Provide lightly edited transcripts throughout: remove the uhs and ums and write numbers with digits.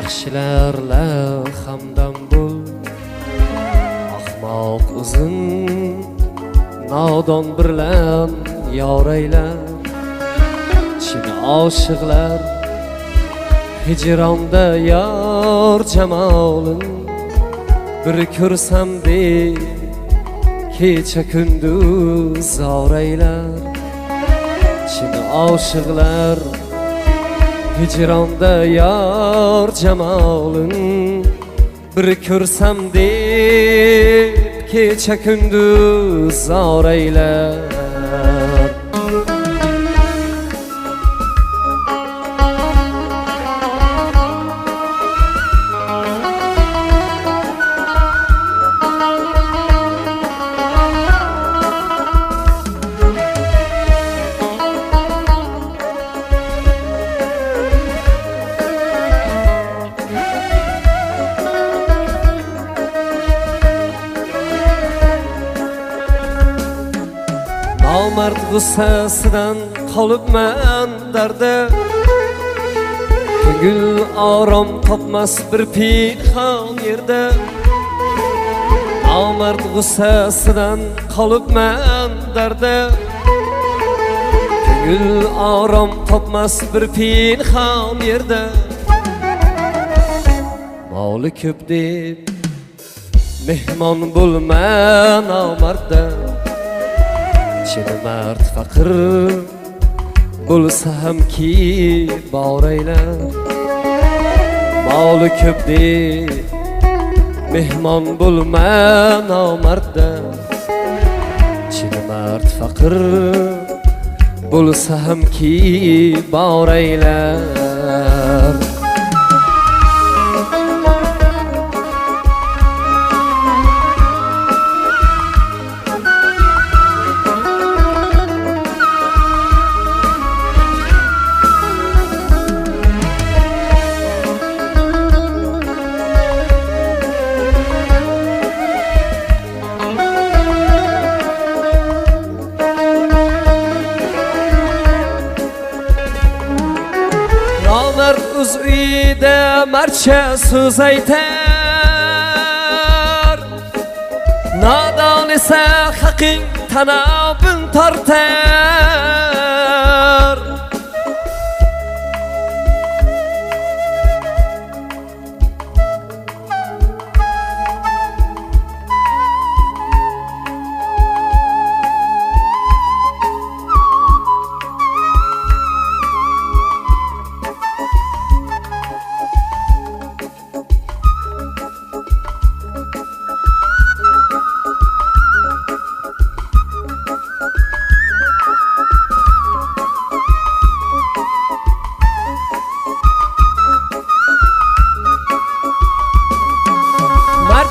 yaxshilarla hamdam bo'l. Ahmoq uzun nodon bilan yoraylar. Chin oshiqlar hijronda yor jamolin bir ko'rsam deb kecha kunduz oraylar. Chin oshiqlar hijronda yor jamolin bir ko'rsam deb kecha kunduz oraylar. Nomard g'ussasidan qolibman darda, ko'ngil orom topmas bir pinhon yerda. Nomard g'ussasidan qolibman darda, ko'ngil orom topmas bir pinhon yerda. Moli ko'p deb mehmon bo'lma nomardda, chin mard faqir bo'lsa hamki boraylar. Moli ko'p deb mehmon bo'lma nomardda, chin mard faqir bo'lsa hamki boraylar. Nomard o'z uyida marcha so'z aytar, nodon esa haqing tanobin tortar.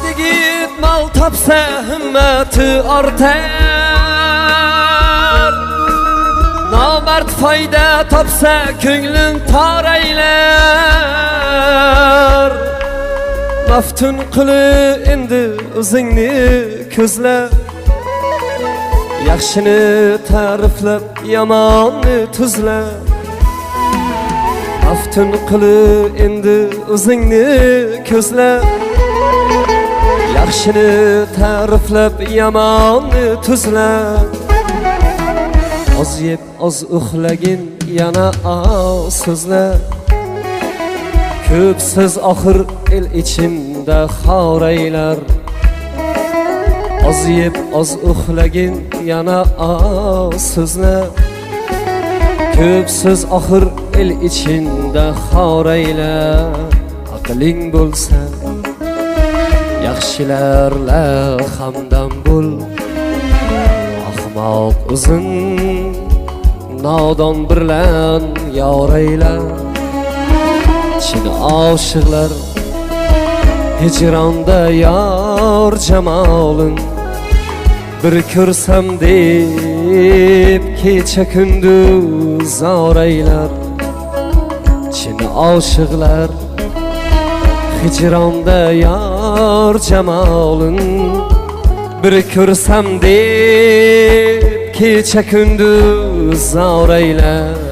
Yigit mal topsa himmati ortar, nomard foyda topsa ko'nglin toraylar. Maftun qili endi o'zingni ko'zlab, yaxshini ta'riflab yomonni tuzlab. Maftun qili endi o'zingni ko'zlab, yaxshini ta'riflab yomonni tuzlab. Oz yeb oz uxlagin yana oz so'zlab, ko'p so'z oxir el ichimda xoraylar. Oz yeb oz uxlagin yana oz so'zlab, ko'p so'z oxir el ichimda xoraylar. Aqling bo'lsa yaxshilarla hamdam bo'l. Ahmoq uzun nodon bilan yoraylar. Chin oshiqlar hijronda yor jamolin bir ko'rsam deb kecha kunduz oraylar. Chin oshiqlar hijronda yor jamolin bir ko'rsam deb kecha kunduz oraylar.